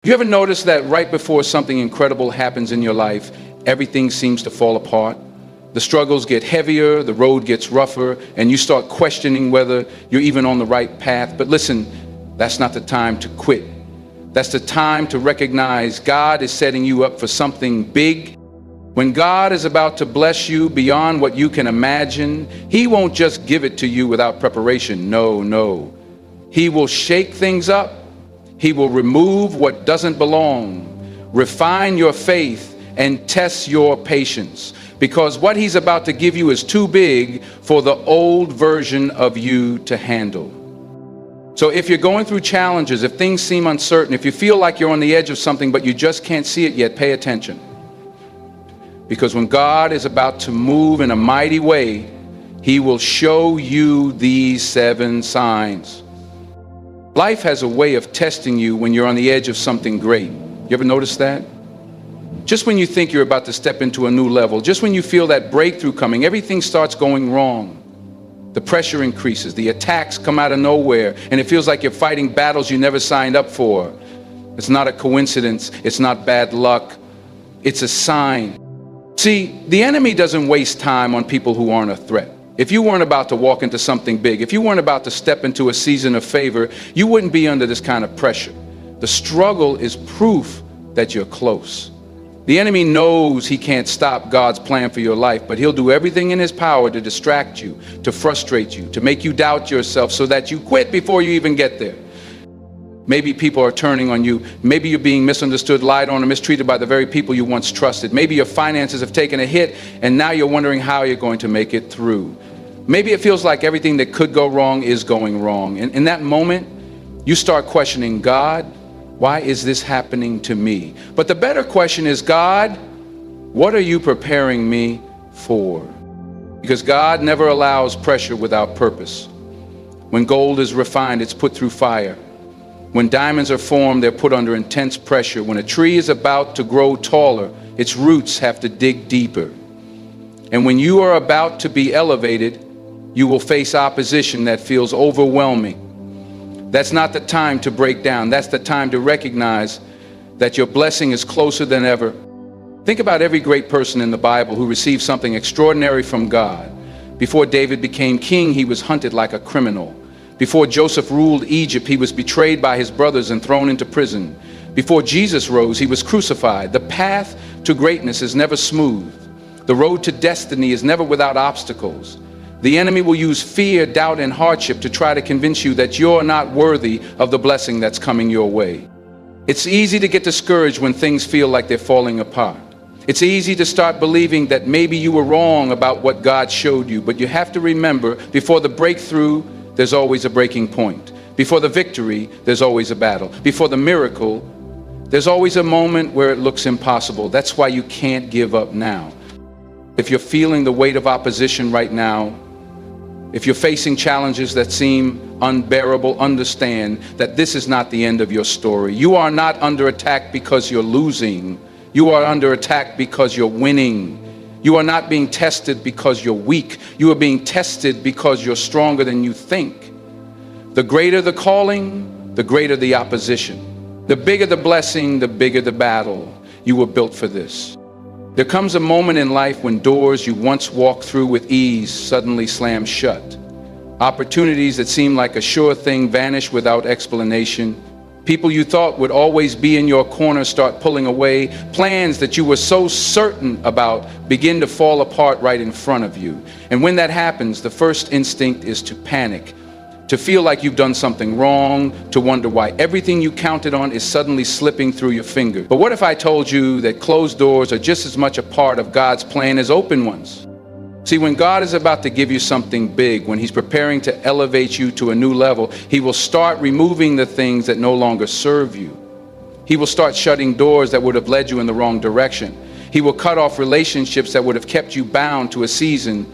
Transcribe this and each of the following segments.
You ever notice that right before something incredible happens in your life, everything seems to fall apart? The struggles get heavier, the road gets rougher, and you start questioning whether you're even on the right path. But listen, that's not the time to quit. That's the time to recognize God is setting you up for something big. When God is about to bless you beyond what you can imagine, He won't just give it to you without preparation. No. He will shake things up. He will remove what doesn't belong, refine your faith, and test your patience. Because what He's about to give you is too big for the old version of you to handle. So if you're going through challenges, if things seem uncertain, if you feel like you're on the edge of something but you just can't see it yet, pay attention. Because when God is about to move in a mighty way, He will show you these 7 signs. Life has a way of testing you when you're on the edge of something great. You ever notice that? Just when you think you're about to step into a new level, just when you feel that breakthrough coming, everything starts going wrong. The pressure increases, the attacks come out of nowhere, and it feels like you're fighting battles you never signed up for. It's not a coincidence, it's not bad luck, it's a sign. See, the enemy doesn't waste time on people who aren't a threat. If you weren't about to walk into something big, if you weren't about to step into a season of favor, you wouldn't be under this kind of pressure. The struggle is proof that you're close. The enemy knows he can't stop God's plan for your life, but he'll do everything in his power to distract you, to frustrate you, to make you doubt yourself so that you quit before you even get there. Maybe people are turning on you. Maybe you're being misunderstood, lied on, or mistreated by the very people you once trusted. Maybe your finances have taken a hit, and now you're wondering how you're going to make it through. Maybe it feels like everything that could go wrong is going wrong. And in that moment, you start questioning, God, why is this happening to me? But the better question is, God, what are you preparing me for? Because God never allows pressure without purpose. When gold is refined, it's put through fire. When diamonds are formed, they're put under intense pressure. When a tree is about to grow taller, its roots have to dig deeper. And when you are about to be elevated, you will face opposition that feels overwhelming. That's not the time to break down. That's the time to recognize that your blessing is closer than ever. Think about every great person in the Bible who received something extraordinary from God. Before David became king, he was hunted like a criminal. Before Joseph ruled Egypt, he was betrayed by his brothers and thrown into prison. Before Jesus rose, he was crucified. The path to greatness is never smooth. The road to destiny is never without obstacles. The enemy will use fear, doubt, and hardship to try to convince you that you're not worthy of the blessing that's coming your way. It's easy to get discouraged when things feel like they're falling apart. It's easy to start believing that maybe you were wrong about what God showed you, but you have to remember, before the breakthrough, there's always a breaking point. Before the victory, there's always a battle. Before the miracle, there's always a moment where it looks impossible. That's why you can't give up now. If you're feeling the weight of opposition right now, if you're facing challenges that seem unbearable, understand that this is not the end of your story. You are not under attack because you're losing. You are under attack because you're winning. You are not being tested because you're weak. You are being tested because you're stronger than you think. The greater the calling, the greater the opposition. The bigger the blessing, the bigger the battle. You were built for this. There comes a moment in life when doors you once walked through with ease suddenly slam shut. Opportunities that seemed like a sure thing vanish without explanation. People you thought would always be in your corner start pulling away. Plans that you were so certain about begin to fall apart right in front of you. And when that happens, the first instinct is to panic, to feel like you've done something wrong, to wonder why everything you counted on is suddenly slipping through your fingers. But what if I told you that closed doors are just as much a part of God's plan as open ones? See, when God is about to give you something big, when He's preparing to elevate you to a new level, He will start removing the things that no longer serve you. He will start shutting doors that would have led you in the wrong direction. He will cut off relationships that would have kept you bound to a season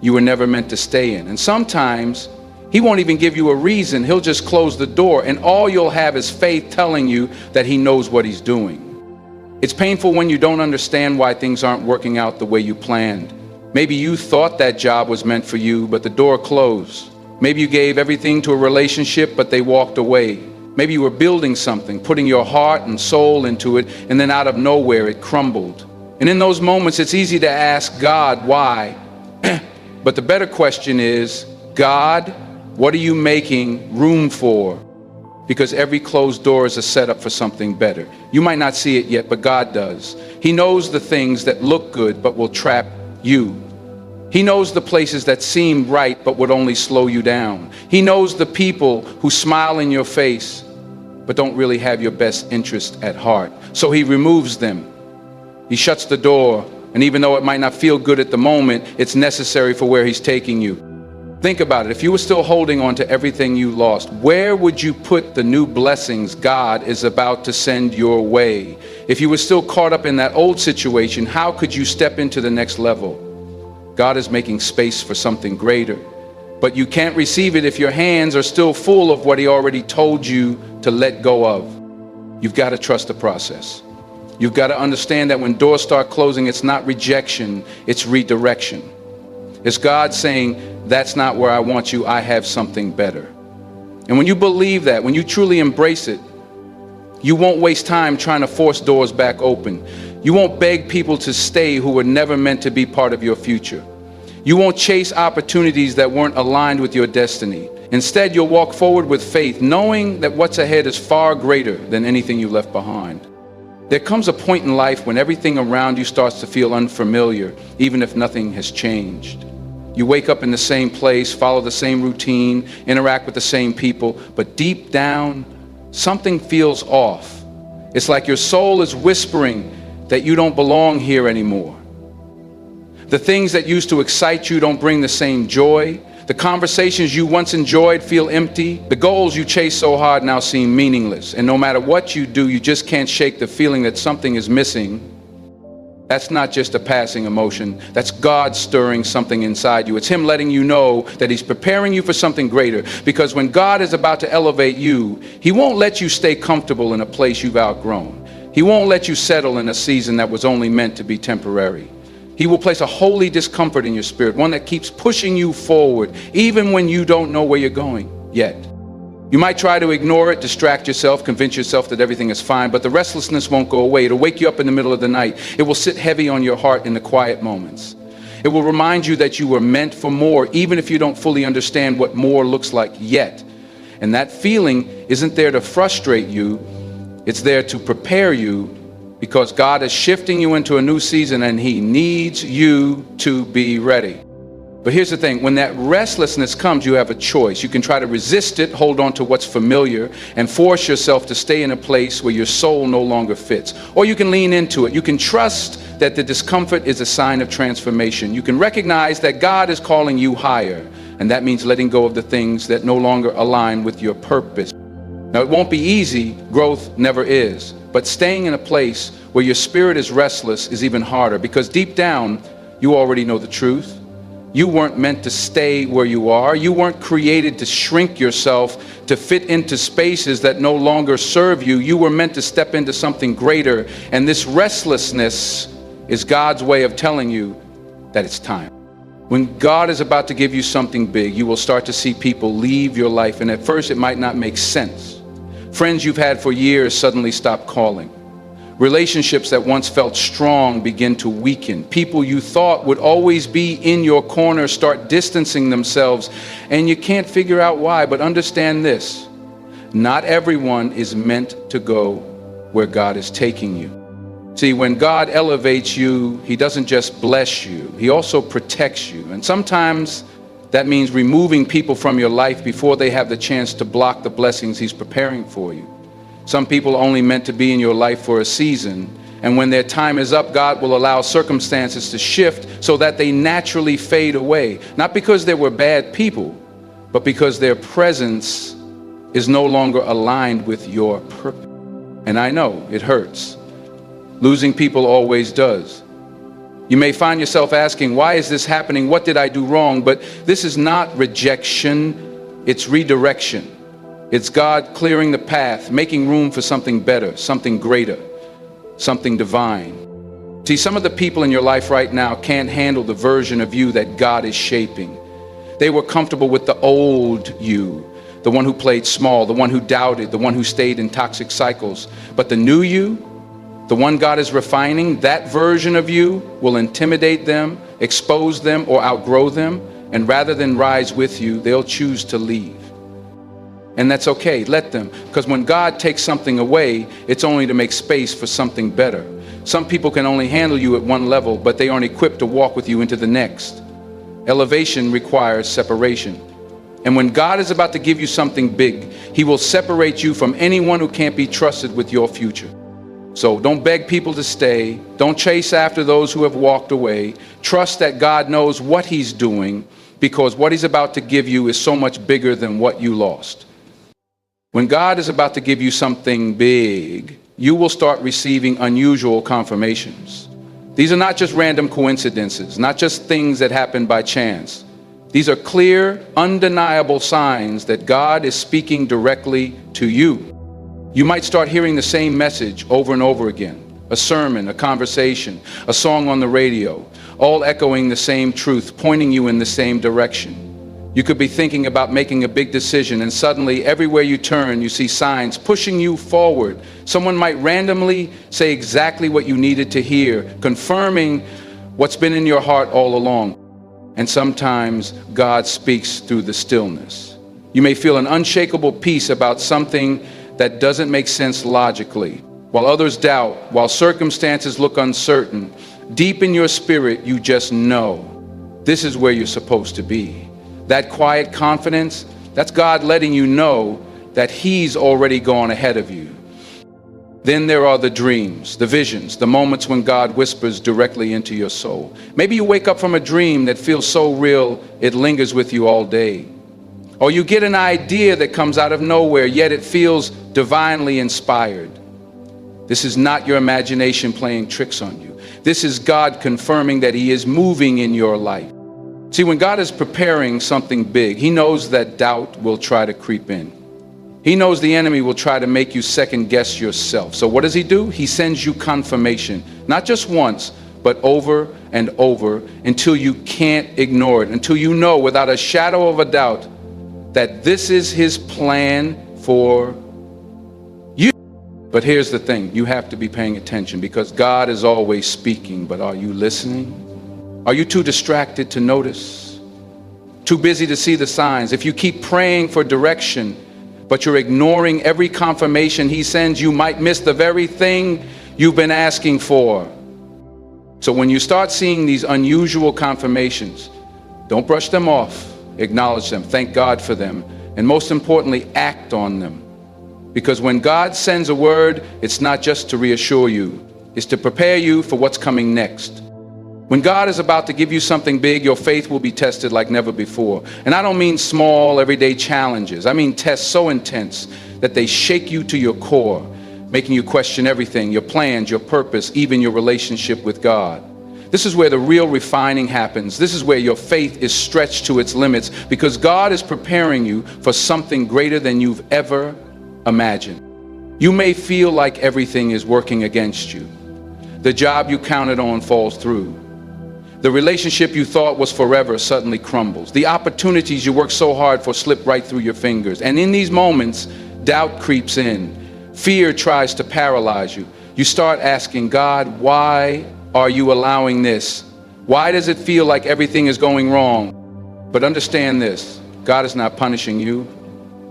you were never meant to stay in. And sometimes He won't even give you a reason. He'll just close the door, and all you'll have is faith telling you that He knows what He's doing. It's painful when you don't understand why things aren't working out the way you planned. Maybe you thought that job was meant for you, but the door closed. Maybe you gave everything to a relationship, but they walked away. Maybe you were building something, putting your heart and soul into it, and then out of nowhere it crumbled. And in those moments, it's easy to ask God, why? But the better question is, God, what are you making room for? Because every closed door is a setup for something better. You might not see it yet, but God does. He knows the things that look good but will trap you. He knows the places that seem right but would only slow you down. He knows the people who smile in your face but don't really have your best interest at heart. So he removes them. He shuts the door, and even though it might not feel good at the moment, it's necessary for where he's taking you. Think about it. If you were still holding on to everything you lost, where would you put the new blessings God is about to send your way? If you were still caught up in that old situation, how could you step into the next level? God is making space for something greater. But you can't receive it if your hands are still full of what he already told you to let go of. You've got to trust the process. You've got to understand that when doors start closing, it's not rejection, it's redirection. It's God saying, that's not where I want you, I have something better. And when you believe that, when you truly embrace it, you won't waste time trying to force doors back open. You won't beg people to stay who were never meant to be part of your future. You won't chase opportunities that weren't aligned with your destiny. Instead, you'll walk forward with faith, knowing that what's ahead is far greater than anything you left behind. There comes a point in life when everything around you starts to feel unfamiliar, even if nothing has changed. You wake up in the same place, follow the same routine, interact with the same people, but deep down, something feels off. It's like your soul is whispering that you don't belong here anymore. The things that used to excite you don't bring the same joy. The conversations you once enjoyed feel empty. The goals you chase so hard now seem meaningless. And no matter what you do, you just can't shake the feeling that something is missing. That's not just a passing emotion. That's God stirring something inside you. It's him letting you know that he's preparing you for something greater. Because when God is about to elevate you, he won't let you stay comfortable in a place you've outgrown. He won't let you settle in a season that was only meant to be temporary. He will place a holy discomfort in your spirit, one that keeps pushing you forward, even when you don't know where you're going yet. You might try to ignore it, distract yourself, convince yourself that everything is fine, but the restlessness won't go away. It'll wake you up in the middle of the night. It will sit heavy on your heart in the quiet moments. It will remind you that you were meant for more, even if you don't fully understand what more looks like yet. And that feeling isn't there to frustrate you. It's there to prepare you, because God is shifting you into a new season and he needs you to be ready. But here's the thing, when that restlessness comes, you have a choice. You can try to resist it, hold on to what's familiar, and force yourself to stay in a place where your soul no longer fits. Or you can lean into it. You can trust that the discomfort is a sign of transformation. You can recognize that God is calling you higher, and that means letting go of the things that no longer align with your purpose. Now, it won't be easy. Growth never is. But staying in a place where your spirit is restless is even harder, because deep down, you already know the truth. You weren't meant to stay where you are. You weren't created to shrink yourself to fit into spaces that no longer serve you. You were meant to step into something greater. And this restlessness is God's way of telling you that it's time. When God is about to give you something big, you will start to see people leave your life. And at first, it might not make sense. Friends you've had for years suddenly stop calling. Relationships that once felt strong begin to weaken. People you thought would always be in your corner start distancing themselves, and you can't figure out why. But understand this, not everyone is meant to go where God is taking you. See, when God elevates you, he doesn't just bless you, he also protects you. And sometimes that means removing people from your life before they have the chance to block the blessings he's preparing for you. Some people are only meant to be in your life for a season, and when their time is up, God will allow circumstances to shift so that they naturally fade away. Not because they were bad people, but because their presence is no longer aligned with your purpose. And I know it hurts. Losing people always does. You may find yourself asking, why is this happening? What did I do wrong? But this is not rejection, it's redirection. It's God clearing the path, making room for something better, something greater, something divine. See, some of the people in your life right now can't handle the version of you that God is shaping. They were comfortable with the old you, the one who played small, the one who doubted, the one who stayed in toxic cycles. But the new you, the one God is refining, that version of you will intimidate them, expose them, or outgrow them. And rather than rise with you, they'll choose to leave. And that's okay, let them. Because when God takes something away, it's only to make space for something better. Some people can only handle you at one level, but they aren't equipped to walk with you into the next. Elevation requires separation. And when God is about to give you something big, He will separate you from anyone who can't be trusted with your future. So don't beg people to stay. Don't chase after those who have walked away. Trust that God knows what He's doing, because what He's about to give you is so much bigger than what you lost. When God is about to give you something big, you will start receiving unusual confirmations. These are not just random coincidences, not just things that happen by chance. These are clear, undeniable signs that God is speaking directly to you. You might start hearing the same message over and over again. A sermon, a conversation, a song on the radio, all echoing the same truth, pointing you in the same direction. You could be thinking about making a big decision, and suddenly everywhere you turn, you see signs pushing you forward. Someone might randomly say exactly what you needed to hear, confirming what's been in your heart all along. And sometimes God speaks through the stillness. You may feel an unshakable peace about something that doesn't make sense logically. While others doubt, while circumstances look uncertain, deep in your spirit, you just know this is where you're supposed to be. That quiet confidence, that's God letting you know that He's already gone ahead of you. Then there are the dreams, the visions, the moments when God whispers directly into your soul. Maybe you wake up from a dream that feels so real, it lingers with you all day. Or you get an idea that comes out of nowhere, yet it feels divinely inspired. This is not your imagination playing tricks on you. This is God confirming that He is moving in your life. See, when God is preparing something big, He knows that doubt will try to creep in. He knows the enemy will try to make you second guess yourself. So what does He do? He sends you confirmation, not just once, but over and over, until you can't ignore it, until you know without a shadow of a doubt that this is His plan for you. But here's the thing, you have to be paying attention, because God is always speaking, but are you listening? Are you too distracted to notice? Too busy to see the signs? If you keep praying for direction, but you're ignoring every confirmation He sends, you might miss the very thing you've been asking for. So when you start seeing these unusual confirmations, don't brush them off. Acknowledge them, thank God for them, and most importantly, act on them. Because when God sends a word, it's not just to reassure you, it's to prepare you for what's coming next. When God is about to give you something big, your faith will be tested like never before. And I don't mean small, everyday challenges. I mean tests so intense that they shake you to your core, making you question everything, your plans, your purpose, even your relationship with God. This is where the real refining happens. This is where your faith is stretched to its limits, because God is preparing you for something greater than you've ever imagined. You may feel like everything is working against you. The job you counted on falls through. The relationship you thought was forever suddenly crumbles. The opportunities you worked so hard for slip right through your fingers. And in these moments, doubt creeps in. Fear tries to paralyze you. You start asking, God, why are you allowing this? Why does it feel like everything is going wrong? But understand this, God is not punishing you.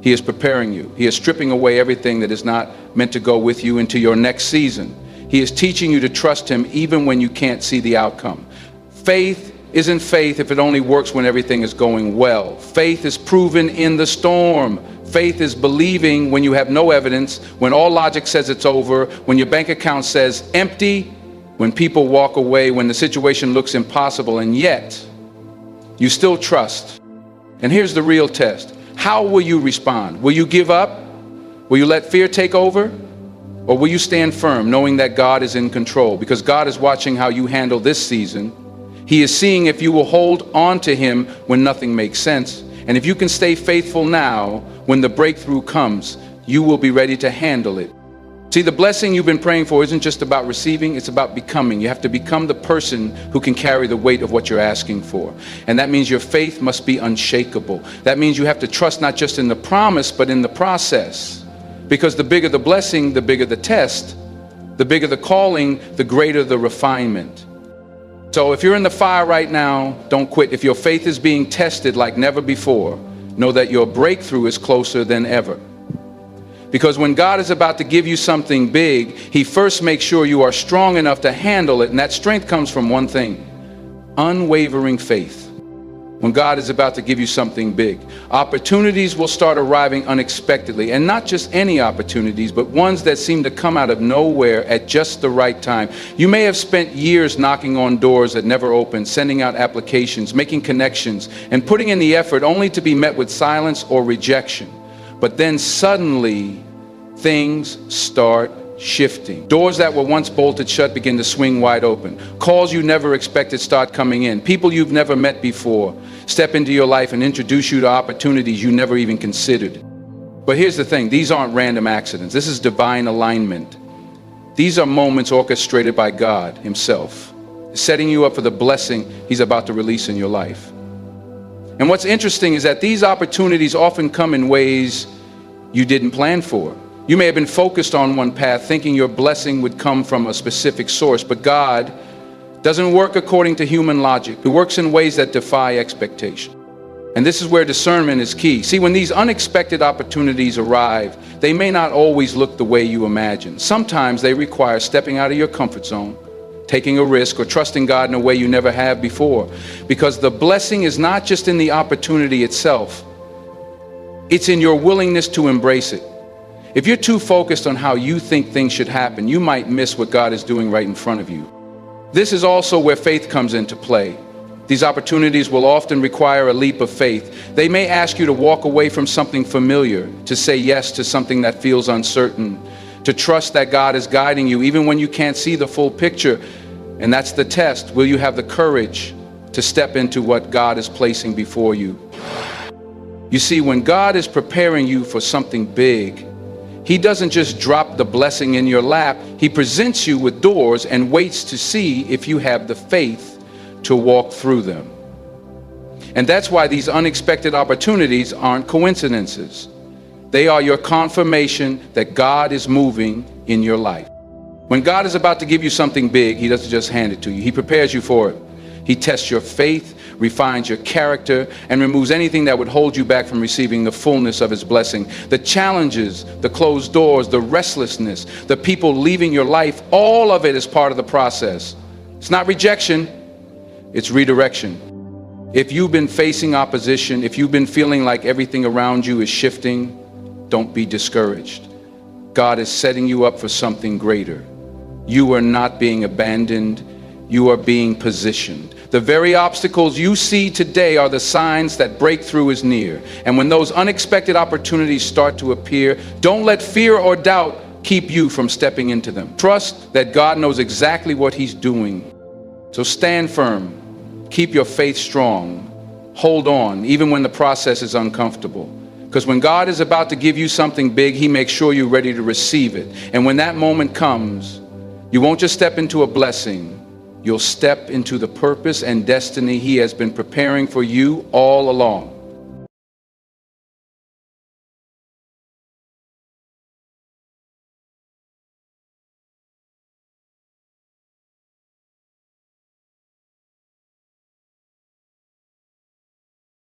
He is preparing you. He is stripping away everything that is not meant to go with you into your next season. He is teaching you to trust Him even when you can't see the outcome. Faith isn't faith if it only works when everything is going well. Faith is proven in the storm. Faith is believing when you have no evidence, when all logic says it's over, when your bank account says empty, when people walk away, when the situation looks impossible, and yet you still trust. And here's the real test. How will you respond? Will you give up? Will you let fear take over? Or will you stand firm, knowing that God is in control? Because God is watching how you handle this season. He is seeing if you will hold on to Him when nothing makes sense. And if you can stay faithful now, when the breakthrough comes, you will be ready to handle it. See, the blessing you've been praying for isn't just about receiving, it's about becoming. You have to become the person who can carry the weight of what you're asking for. And that means your faith must be unshakable. That means you have to trust not just in the promise, but in the process. Because the bigger the blessing, the bigger the test. The bigger the calling, the greater the refinement. So if you're in the fire right now, don't quit. If your faith is being tested like never before, know that your breakthrough is closer than ever. Because when God is about to give you something big, He first makes sure you are strong enough to handle it. And that strength comes from one thing: unwavering faith. When God is about to give you something big, opportunities will start arriving unexpectedly. And not just any opportunities, but ones that seem to come out of nowhere at just the right time. You may have spent years knocking on doors that never opened, sending out applications, making connections, and putting in the effort only to be met with silence or rejection. But then suddenly, things start shifting. Doors that were once bolted shut begin to swing wide open. Calls you never expected start coming in. People you've never met before step into your life and introduce you to opportunities you never even considered. But here's the thing, these aren't random accidents. This is divine alignment. These are moments orchestrated by God Himself, setting you up for the blessing He's about to release in your life. And what's interesting is that these opportunities often come in ways you didn't plan for. You may have been focused on one path, thinking your blessing would come from a specific source, but God doesn't work according to human logic. He works in ways that defy expectation. And this is where discernment is key. See, when these unexpected opportunities arrive, they may not always look the way you imagine. Sometimes they require stepping out of your comfort zone, taking a risk, or trusting God in a way you never have before. Because the blessing is not just in the opportunity itself, it's in your willingness to embrace it. If you're too focused on how you think things should happen, you might miss what God is doing right in front of you. This is also where faith comes into play. These opportunities will often require a leap of faith. They may ask you to walk away from something familiar, to say yes to something that feels uncertain, to trust that God is guiding you even when you can't see the full picture. And that's the test. Will you have the courage to step into what God is placing before you? You see, when God is preparing you for something big, He doesn't just drop the blessing in your lap. He presents you with doors and waits to see if you have the faith to walk through them. And that's why these unexpected opportunities aren't coincidences. They are your confirmation that God is moving in your life. When God is about to give you something big, He doesn't just hand it to you. He prepares you for it. He tests your faith, refines your character, and removes anything that would hold you back from receiving the fullness of His blessing. The challenges, the closed doors, the restlessness, the people leaving your life, all of it is part of the process. It's not rejection, it's redirection. If you've been facing opposition, if you've been feeling like everything around you is shifting, don't be discouraged. God is setting you up for something greater. You are not being abandoned, you are being positioned. The very obstacles you see today are the signs that breakthrough is near. And when those unexpected opportunities start to appear, don't let fear or doubt keep you from stepping into them. Trust that God knows exactly what He's doing. So stand firm, keep your faith strong, hold on, even when the process is uncomfortable. Because when God is about to give you something big, He makes sure you're ready to receive it. And when that moment comes, you won't just step into a blessing, you'll step into the purpose and destiny He has been preparing for you all along.